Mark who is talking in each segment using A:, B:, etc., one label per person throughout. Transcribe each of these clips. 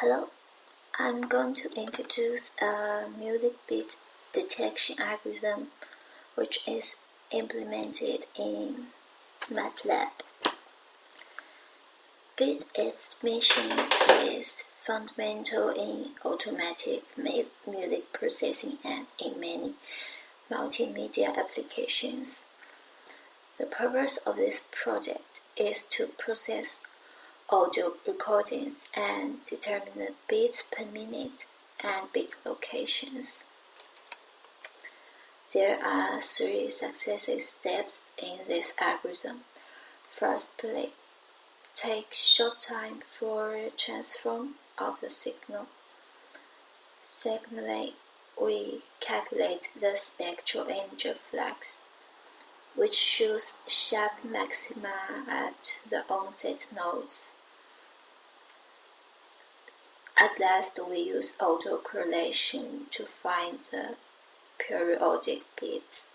A: Hello, I'm going to introduce a music beat detection algorithm which is implemented in MATLAB. Beat mission is fundamental in automatic music processing and in many multimedia applications. The purpose of this project is to process audio recordings and determine the beats per minute and beat locations. There are three successive steps in this algorithm. Firstly, take short time for transform of the signal. Secondly, we calculate the spectral energy flux, which shows sharp maxima at the onset nodes. At last, we use autocorrelation to find the periodic beats.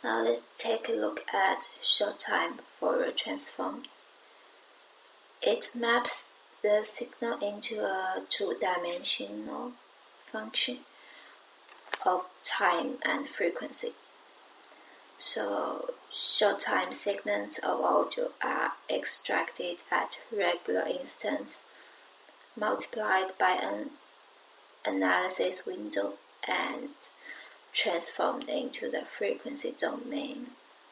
A: Now let's take a look at short time Fourier transforms. It maps the signal into a two-dimensional function of time and frequency. So short time segments of audio are extracted at regular instants, multiplied by an analysis window, and transformed into the frequency domain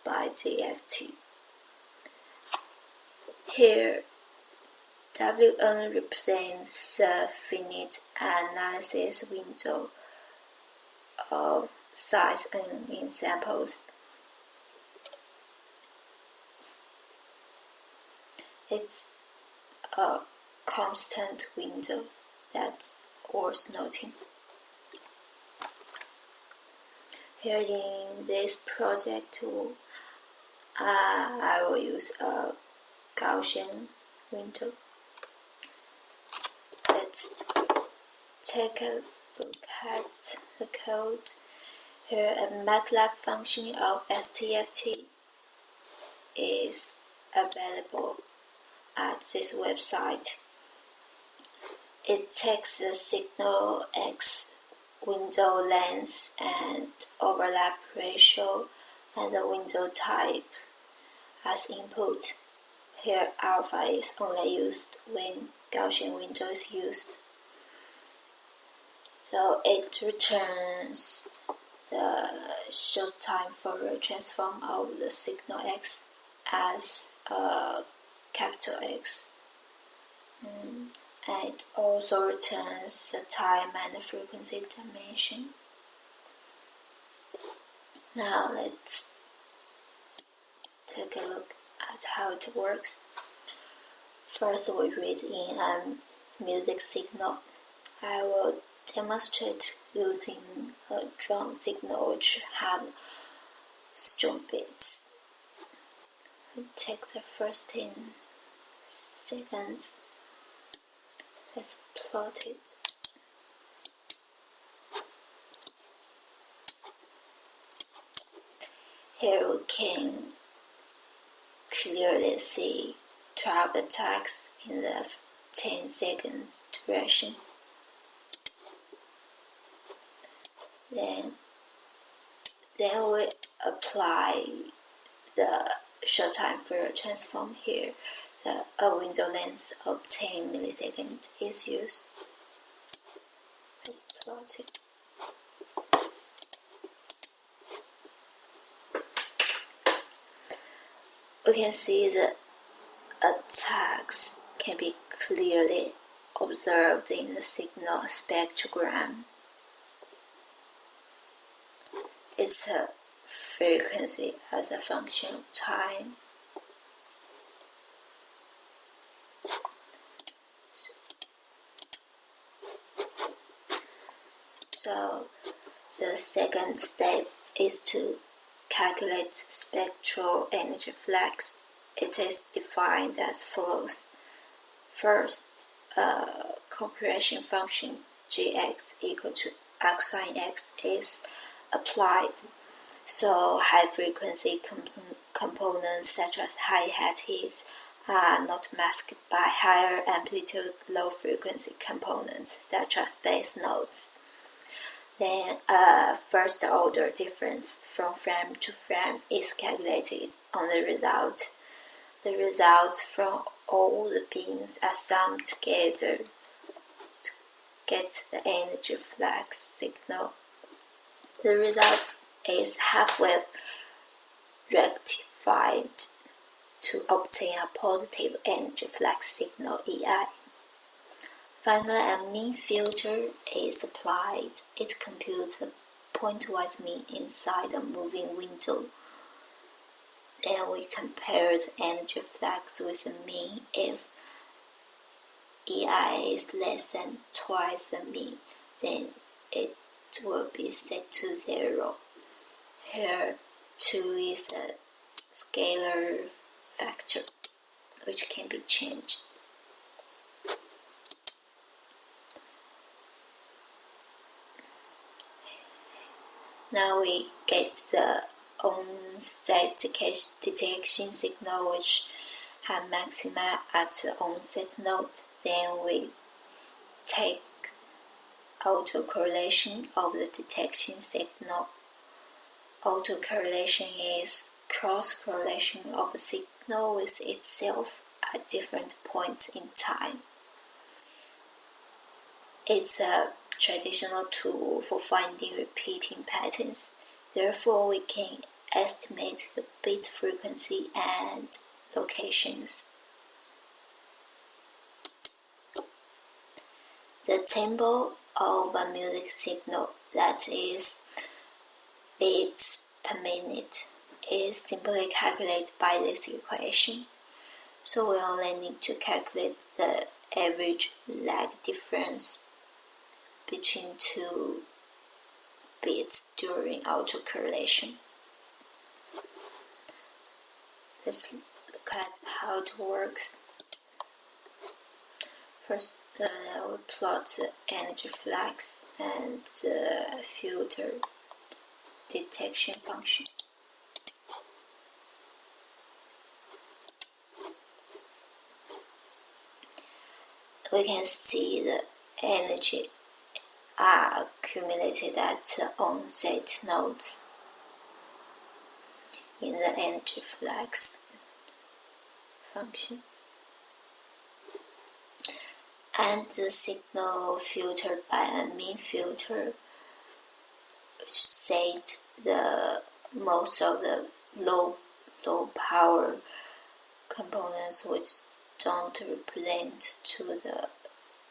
A: by DSP. Here, Wn represents the finite analysis window of size n in samples. It's a constant window that's worth noting. Here in this project, I will use a Gaussian window. Let's take a look at the code. Here, a MATLAB function of STFT is available at this website. It takes the signal X, window length and overlap ratio, and the window type as input. Here alpha is only used when Gaussian window is used. So it returns the short time Fourier transform of the signal X as a capital X. And it also returns the time and the frequency dimension. Now let's take a look at how it works. First, we read in a music signal. I will demonstrate using a drum signal which have strong beats. We take the first 10 seconds. Let's plot it. Here we can clearly see 12 attacks in the 10 seconds duration. Then we apply the short time Fourier transform here. A window length of 10 milliseconds is used. Let's plot it. We can see the attacks can be clearly observed in the signal spectrogram. It's a frequency as a function of time. So the second step is to calculate spectral energy flux. It is defined as follows. First, a compression function Gx equal to x sine x is applied. So high frequency components such as hi-hat hits are not masked by higher amplitude, low frequency components such as bass notes. Then a first order difference from frame to frame is calculated on the result. The results from all the beams are summed together to get the energy flux signal. The result is half-wave rectified to obtain a positive energy flux signal EI. Finally, a mean filter is applied. It computes the pointwise mean inside a moving window. Then we compare the energy flux with the mean. If EI is less than twice the mean, then it will be set to 0. Here 2 is a scalar factor which can be changed. Now we get the onset detection signal which have maxima at the onset node. Then we take autocorrelation of the detection signal. Autocorrelation is cross-correlation of a signal with itself at different points in time. It's a traditional tool for finding repeating patterns. Therefore, we can estimate the bit frequency and locations. The tempo of a music signal, that is beats per minute, is simply calculated by this equation. So we only need to calculate the average lag difference between 2 bits during autocorrelation. Let's look at how it works. First, I will plot the energy flux and the filter detection function. We can see the energy are accumulated at the onset nodes in the energy flux function, and the signal filtered by a mean filter which set the most of the low power components which don't represent to the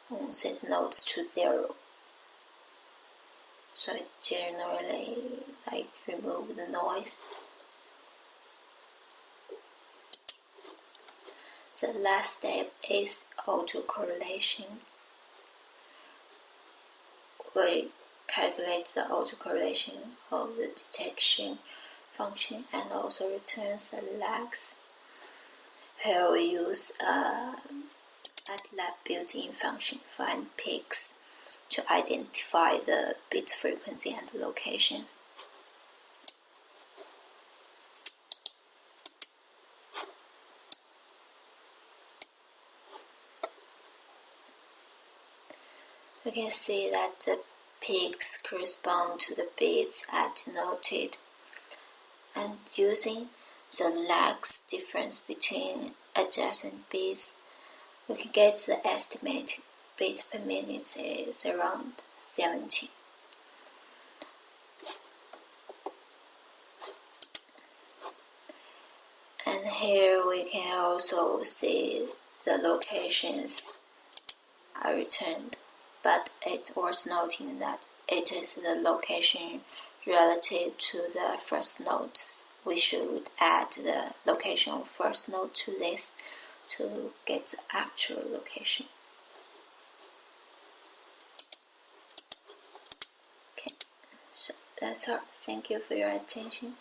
A: onset nodes to 0. So it generally remove the noise. The last step is autocorrelation. We calculate the autocorrelation of the detection function and also returns the lags. Here we use a MATLAB built-in function find peaks to identify the bit frequency and locations. We can see that the peaks correspond to the bits as denoted, and using the lags difference between adjacent bits, we can get the estimated bit per minute is around 70. And here we can also see the locations are returned, but it's worth noting that it is the location relative to the first node. We should add the location of first node to this to get the actual location. Okay, so that's all. Thank you for your attention.